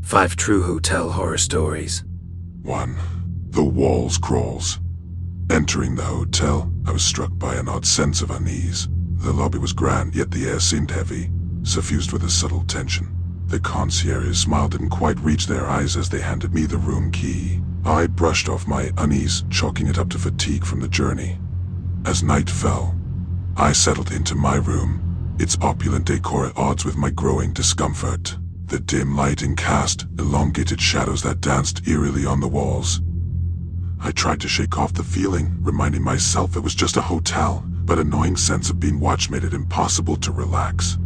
5 true hotel horror stories. 1. The walls crawls. Entering the hotel, I was struck by an odd sense of unease. The lobby was grand, yet the air seemed heavy, suffused with a subtle tension. The concierge's smile didn't quite reach their eyes as they handed me the room key. I brushed off my unease, chalking it up to fatigue from the journey. As night fell, I settled into my room, its opulent decor at odds with my growing discomfort. The dim lighting cast elongated shadows that danced eerily on the walls. I tried to shake off the feeling, reminding myself it was just a hotel, but an annoying sense of being watched made it impossible to relax.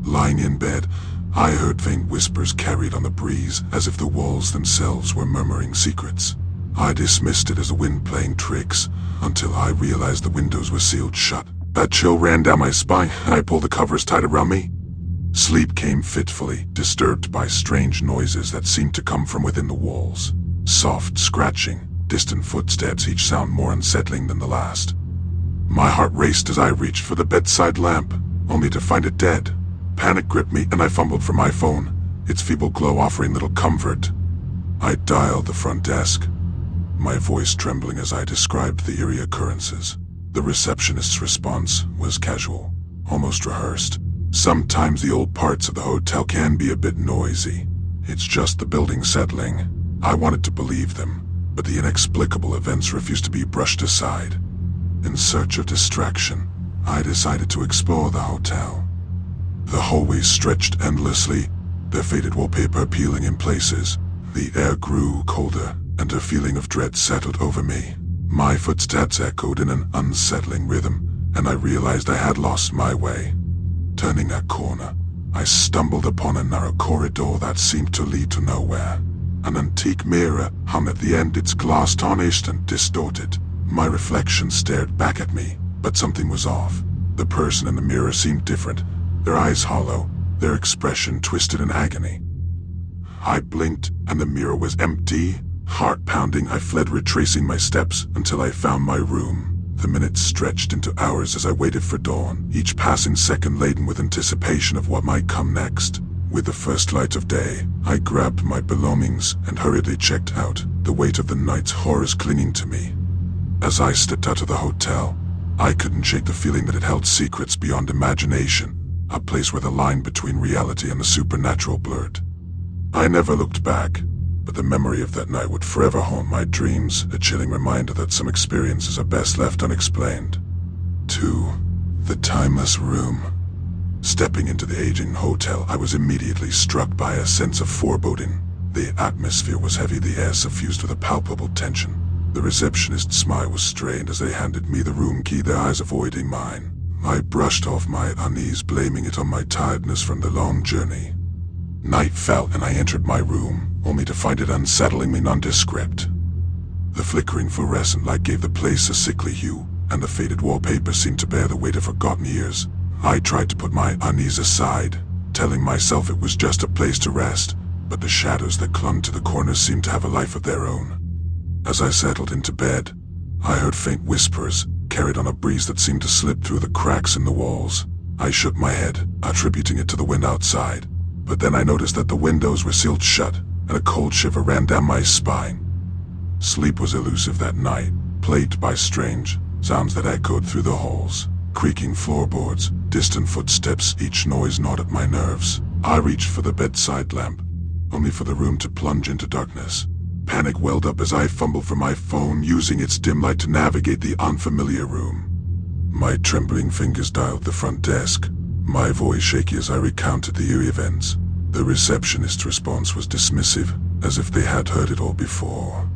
Lying in bed, I heard faint whispers carried on the breeze, as if the walls themselves were murmuring secrets. I dismissed it as the wind playing tricks, until I realized the windows were sealed shut. A chill ran down my spine, and I pulled the covers tight around me. Sleep came fitfully, disturbed by strange noises that seemed to come from within the walls. Soft scratching, distant footsteps, each sound more unsettling than the last. My heart raced as I reached for the bedside lamp, only to find it dead. Panic gripped me and I fumbled for my phone, its feeble glow offering little comfort. I dialed the front desk, my voice trembling as I described the eerie occurrences. The receptionist's response was casual, almost rehearsed. Sometimes the old parts of the hotel can be a bit noisy. It's just the building settling. I wanted to believe them, but the inexplicable events refused to be brushed aside. In search of distraction, I decided to explore the hotel. The hallways stretched endlessly, their faded wallpaper peeling in places. The air grew colder, and a feeling of dread settled over me. My footsteps echoed in an unsettling rhythm, and I realized I had lost my way. Turning a corner, I stumbled upon a narrow corridor that seemed to lead to nowhere. An antique mirror hung at the end, its glass tarnished and distorted. My reflection stared back at me, but something was off. The person in the mirror seemed different, their eyes hollow, their expression twisted in agony. I blinked, and the mirror was empty. Heart pounding, I fled, retracing my steps until I found my room. The minutes stretched into hours as I waited for dawn, each passing second laden with anticipation of what might come next. With the first light of day, I grabbed my belongings and hurriedly checked out, the weight of the night's horrors clinging to me. As I stepped out of the hotel, I couldn't shake the feeling that it held secrets beyond imagination, a place where the line between reality and the supernatural blurred. I never looked back, but the memory of that night would forever haunt my dreams, a chilling reminder that some experiences are best left unexplained. 2. The timeless room. Stepping into the aging hotel, I was immediately struck by a sense of foreboding. The atmosphere was heavy, the air suffused with a palpable tension. The receptionist's smile was strained as they handed me the room key, their eyes avoiding mine. I brushed off my unease, blaming it on my tiredness from the long journey. Night fell and I entered my room, only to find it unsettlingly nondescript. The flickering fluorescent light gave the place a sickly hue, and the faded wallpaper seemed to bear the weight of forgotten years. I tried to put my unease aside, telling myself it was just a place to rest, but the shadows that clung to the corners seemed to have a life of their own. As I settled into bed, I heard faint whispers, carried on a breeze that seemed to slip through the cracks in the walls. I shook my head, attributing it to the wind outside, but then I noticed that the windows were sealed shut, and a cold shiver ran down my spine. Sleep was elusive that night, plagued by strange sounds that echoed through the halls. Creaking floorboards, distant footsteps, each noise gnawed at my nerves. I reached for the bedside lamp, only for the room to plunge into darkness. Panic welled up as I fumbled for my phone, using its dim light to navigate the unfamiliar room. My trembling fingers dialed the front desk, my voice shaky as I recounted the eerie events. The receptionist's response was dismissive, as if they had heard it all before.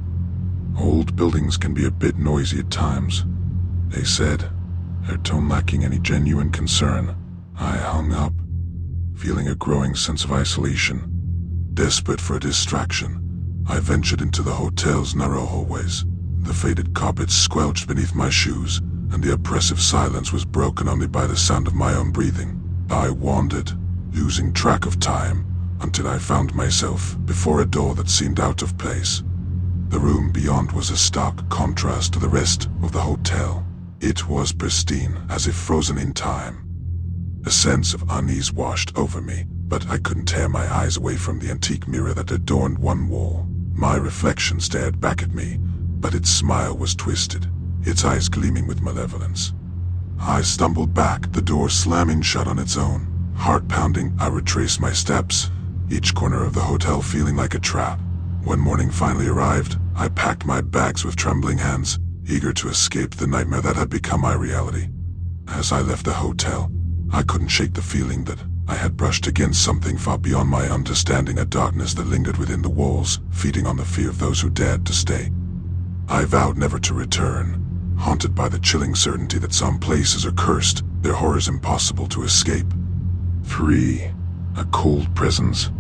"Old buildings can be a bit noisy at times," they said, their tone lacking any genuine concern. I hung up, feeling a growing sense of isolation. Desperate for a distraction, I ventured into the hotel's narrow hallways. The faded carpets squelched beneath my shoes, and the oppressive silence was broken only by the sound of my own breathing. I wandered, losing track of time, until I found myself before a door that seemed out of place. The room beyond was a stark contrast to the rest of the hotel. It was pristine, as if frozen in time. A sense of unease washed over me, but I couldn't tear my eyes away from the antique mirror that adorned one wall. My reflection stared back at me, but its smile was twisted, its eyes gleaming with malevolence. I stumbled back, the door slamming shut on its own. Heart pounding, I retraced my steps, each corner of the hotel feeling like a trap. When morning finally arrived, I packed my bags with trembling hands, eager to escape the nightmare that had become my reality. As I left the hotel, I couldn't shake the feeling that I had brushed against something far beyond my understanding, a darkness that lingered within the walls, feeding on the fear of those who dared to stay. I vowed never to return, haunted by the chilling certainty that some places are cursed, their horrors impossible to escape. 3. A cold presence.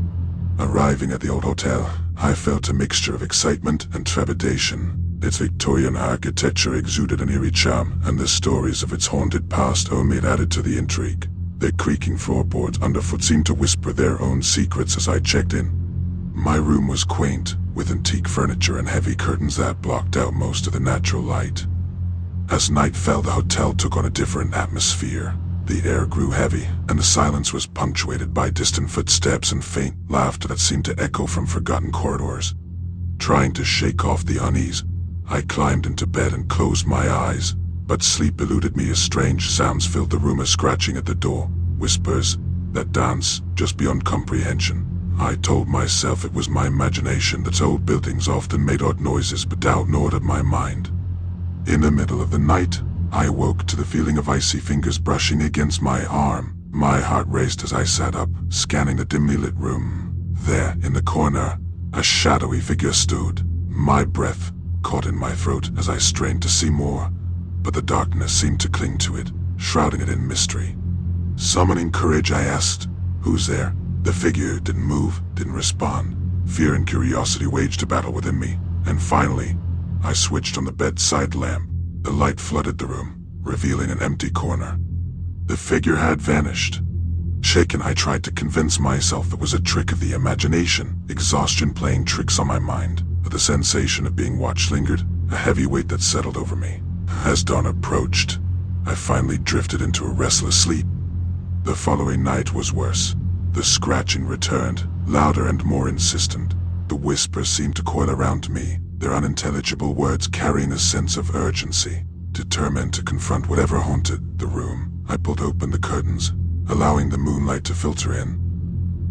Arriving at the old hotel, I felt a mixture of excitement and trepidation. Its Victorian architecture exuded an eerie charm, and the stories of its haunted past only added to the intrigue. The creaking floorboards underfoot seemed to whisper their own secrets as I checked in. My room was quaint, with antique furniture and heavy curtains that blocked out most of the natural light. As night fell, the hotel took on a different atmosphere. The air grew heavy, and the silence was punctuated by distant footsteps and faint laughter that seemed to echo from forgotten corridors. Trying to shake off the unease, I climbed into bed and closed my eyes, but sleep eluded me as strange sounds filled the room, as scratching at the door, whispers that danced just beyond comprehension. I told myself it was my imagination, that old buildings often made odd noises, but doubt gnawed at my mind. In the middle of the night, I awoke to the feeling of icy fingers brushing against my arm. My heart raced as I sat up, scanning the dimly lit room. There, in the corner, a shadowy figure stood. My breath caught in my throat as I strained to see more, but the darkness seemed to cling to it, shrouding it in mystery. Summoning courage, I asked, "Who's there?" The figure didn't move, didn't respond. Fear and curiosity waged a battle within me, and finally, I switched on the bedside lamp. The light flooded the room, revealing an empty corner. The figure had vanished. Shaken, I tried to convince myself it was a trick of the imagination, exhaustion playing tricks on my mind. But the sensation of being watched lingered, a heavy weight that settled over me. As dawn approached, I finally drifted into a restless sleep. The following night was worse. The scratching returned, louder and more insistent. The whispers seemed to coil around me, their unintelligible words carrying a sense of urgency. Determined to confront whatever haunted the room, I pulled open the curtains, allowing the moonlight to filter in.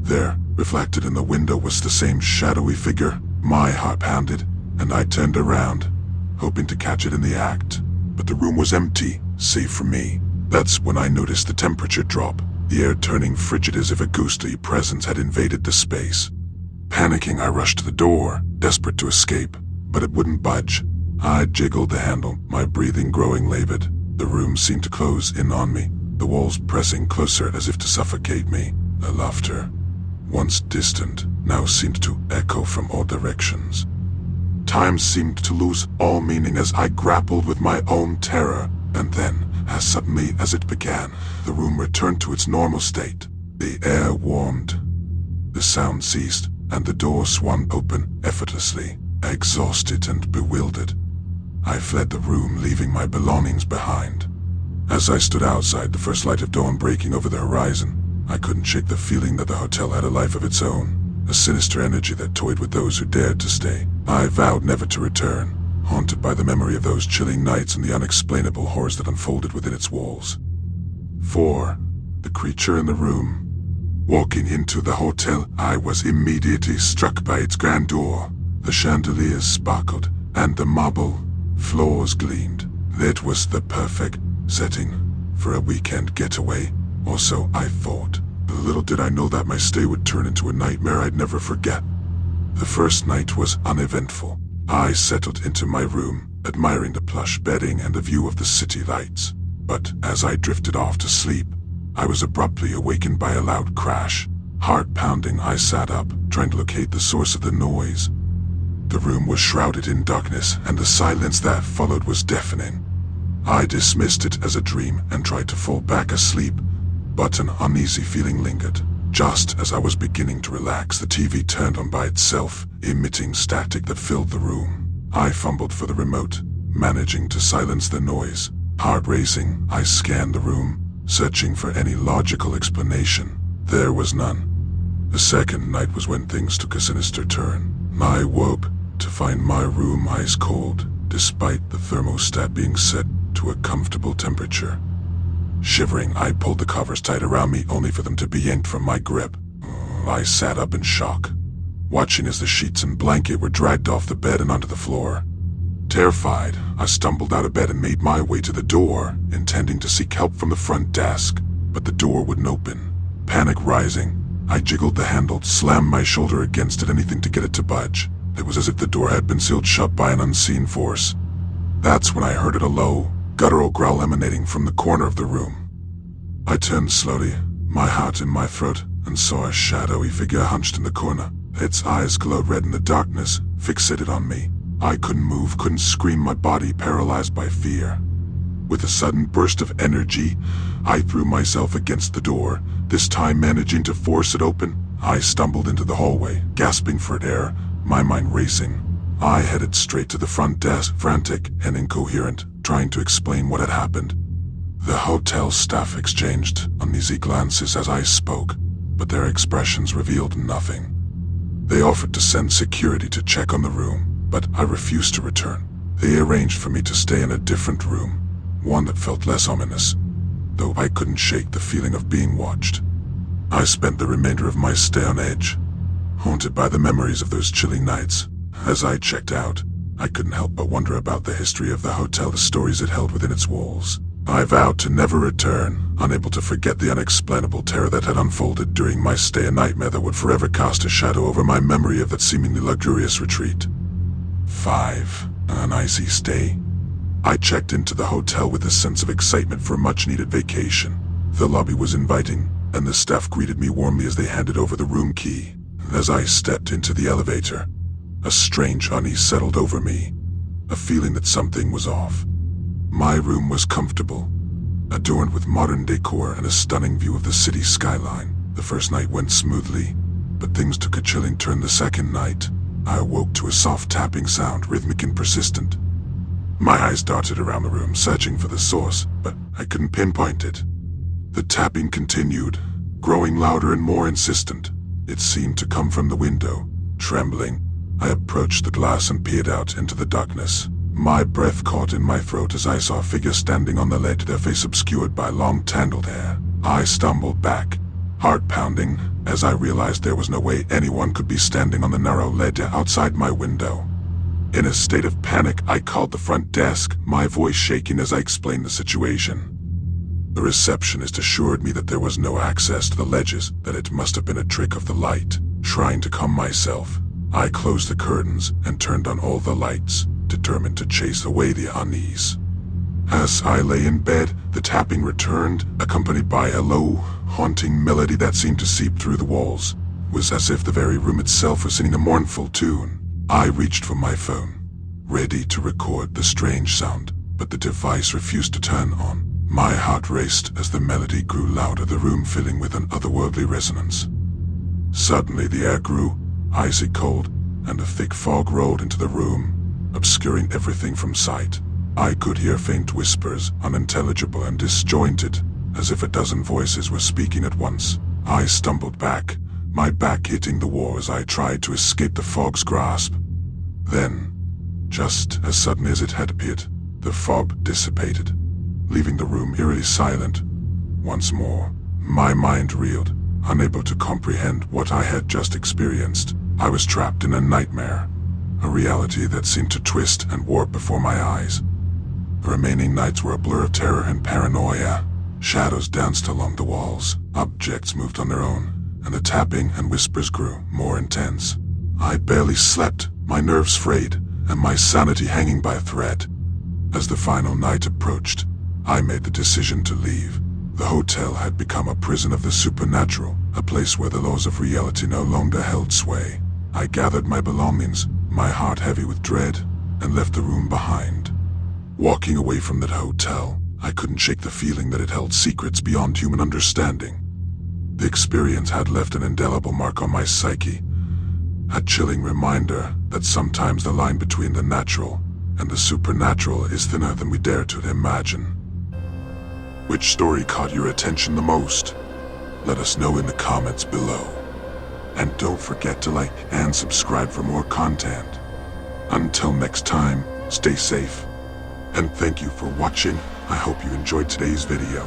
There, reflected in the window, was the same shadowy figure. My heart pounded, and I turned around, hoping to catch it in the act. But the room was empty, save for me. That's when I noticed the temperature drop, the air turning frigid as if a ghostly presence had invaded the space. Panicking, I rushed to the door, desperate to escape, but it wouldn't budge. I jiggled the handle, my breathing growing labored. The room seemed to close in on me, the walls pressing closer as if to suffocate me. The laughter, once distant, now seemed to echo from all directions. Time seemed to lose all meaning as I grappled with my own terror, and then, as suddenly as it began, the room returned to its normal state. The air warmed, the sound ceased, and the door swung open effortlessly. Exhausted and bewildered, I fled the room, leaving my belongings behind. As I stood outside, the first light of dawn breaking over the horizon, I couldn't shake the feeling that the hotel had a life of its own, a sinister energy that toyed with those who dared to stay. I vowed never to return, haunted by the memory of those chilling nights and the unexplainable horrors that unfolded within its walls. 4. The creature in the room. Walking into the hotel, I was immediately struck by its grandeur. The chandeliers sparkled, and the marble floors gleamed. It was the perfect setting for a weekend getaway, or so I thought. Little did I know that my stay would turn into a nightmare I'd never forget. The first night was uneventful. I settled into my room, admiring the plush bedding and the view of the city lights. But as I drifted off to sleep, I was abruptly awakened by a loud crash. Heart pounding, I sat up, trying to locate the source of the noise. The room was shrouded in darkness, and the silence that followed was deafening. I dismissed it as a dream and tried to fall back asleep, but an uneasy feeling lingered. Just as I was beginning to relax, the TV turned on by itself, emitting static that filled the room. I fumbled for the remote, managing to silence the noise. Heart racing, I scanned the room, searching for any logical explanation. There was none. The second night was when things took a sinister turn. I woke to find my room ice cold, despite the thermostat being set to a comfortable temperature. Shivering, I pulled the covers tight around me, only for them to be yanked from my grip. I sat up in shock, watching as the sheets and blanket were dragged off the bed and onto the floor. Terrified, I stumbled out of bed and made my way to the door, intending to seek help from the front desk, but the door wouldn't open. Panic rising, I jiggled the handle, slammed my shoulder against it, anything to get it to budge. It was as if the door had been sealed shut by an unseen force. That's when I heard a low, guttural growl emanating from the corner of the room. I turned slowly, my heart in my throat, and saw a shadowy figure hunched in the corner. Its eyes glowed red in the darkness, fixated on me. I couldn't move, couldn't scream, my body paralyzed by fear. With a sudden burst of energy, I threw myself against the door, this time managing to force it open. I stumbled into the hallway, gasping for air, my mind racing. I headed straight to the front desk, frantic and incoherent, trying to explain what had happened. The hotel staff exchanged uneasy glances as I spoke, but their expressions revealed nothing. They offered to send security to check on the room, but I refused to return. They arranged for me to stay in a different room, one that felt less ominous, though I couldn't shake the feeling of being watched. I spent the remainder of my stay on edge, haunted by the memories of those chilling nights. As I checked out, I couldn't help but wonder about the history of the hotel, the stories it held within its walls. I vowed to never return, unable to forget the unexplainable terror that had unfolded during my stay, a nightmare that would forever cast a shadow over my memory of that seemingly luxurious retreat. 5. An icy stay. I checked into the hotel with a sense of excitement for a much-needed vacation. The lobby was inviting, and the staff greeted me warmly as they handed over the room key. As I stepped into the elevator, a strange unease settled over me, a feeling that something was off. My room was comfortable, adorned with modern decor and a stunning view of the city skyline. The first night went smoothly, but things took a chilling turn the second night. I awoke to a soft tapping sound, rhythmic and persistent. My eyes darted around the room, searching for the source, but I couldn't pinpoint it. The tapping continued, growing louder and more insistent. It seemed to come from the window. Trembling, I approached the glass and peered out into the darkness. My breath caught in my throat as I saw a figure standing on the ledge, their face obscured by long tangled hair. I stumbled back, heart pounding, as I realized there was no way anyone could be standing on the narrow ledge outside my window. In a state of panic, I called the front desk, my voice shaking as I explained the situation. The receptionist assured me that there was no access to the ledges, that it must have been a trick of the light. Trying to calm myself, I closed the curtains and turned on all the lights, determined to chase away the unease. As I lay in bed, the tapping returned, accompanied by a low, haunting melody that seemed to seep through the walls. It was as if the very room itself was singing a mournful tune. I reached for my phone, ready to record the strange sound, but the device refused to turn on. My heart raced as the melody grew louder, the room filling with an otherworldly resonance. Suddenly the air grew icy cold, and a thick fog rolled into the room, obscuring everything from sight. I could hear faint whispers, unintelligible and disjointed, as if a dozen voices were speaking at once. I stumbled back, my back hitting the wall as I tried to escape the fog's grasp. Then, just as suddenly as it had appeared, the fog dissipated, leaving the room eerily silent. Once more, my mind reeled, unable to comprehend what I had just experienced. I was trapped in a nightmare, a reality that seemed to twist and warp before my eyes. The remaining nights were a blur of terror and paranoia. Shadows danced along the walls, objects moved on their own, and the tapping and whispers grew more intense. I barely slept, my nerves frayed, and my sanity hanging by a thread. As the final night approached, I made the decision to leave. The hotel had become a prison of the supernatural, a place where the laws of reality no longer held sway. I gathered my belongings, my heart heavy with dread, and left the room behind. Walking away from that hotel, I couldn't shake the feeling that it held secrets beyond human understanding. The experience had left an indelible mark on my psyche, a chilling reminder that sometimes the line between the natural and the supernatural is thinner than we dare to imagine. Which story caught your attention the most? Let us know in the comments below. And don't forget to like and subscribe for more content. Until next time, stay safe. And thank you for watching. I hope you enjoyed today's video.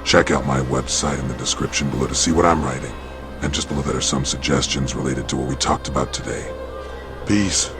Check out my website in the description below to see what I'm writing. And just below that are some suggestions related to what we talked about today. Peace.